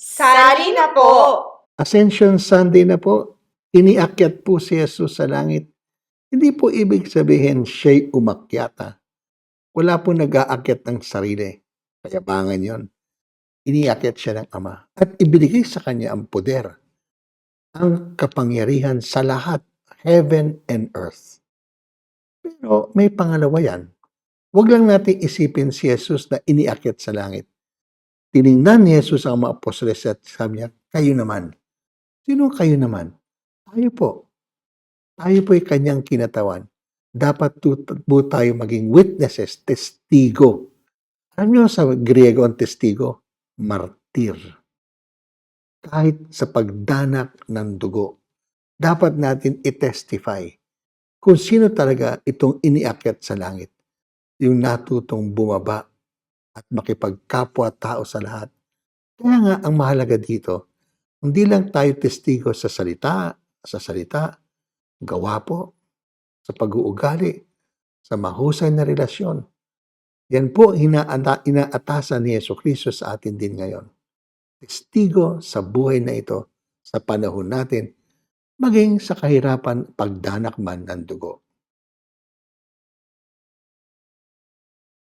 Sali na po! Ascension Sunday na po, iniakyat po si Jesus sa langit. Hindi po ibig sabihin siya'y umakyat. Wala po nag-aakyat ng sarili. Kayabangan yon. Iniakyat siya ng Ama at ibinigay sa kanya ang poder, ang kapangyarihan sa lahat, heaven and earth. Pero may pangalawa yan. Huwag lang natin isipin si Jesus na iniakyat sa langit. Tiningnan ni Jesus ang mga apostoles at sabi niya, kayo naman. Sino kayo naman? Tayo po. Tayo po'y kanyang kinatawan. Dapat po tayo maging witnesses, testigo. Alam niyo sa Griego ang testigo? Martir. Kahit sa pagdanak ng dugo, dapat natin i-testify kung sino talaga itong iniakyat sa langit. Yung natutong bumaba at makipagkapwa-tao sa lahat. Kaya nga ang mahalaga dito, hindi lang tayo testigo sa salita, gawa po, sa pag-uugali, sa mahusay na relasyon. Yan po inaatasan ni Jesucristo sa atin din ngayon. Testigo sa buhay na ito, sa panahon natin, maging sa kahirapan pagdanak man ng dugo.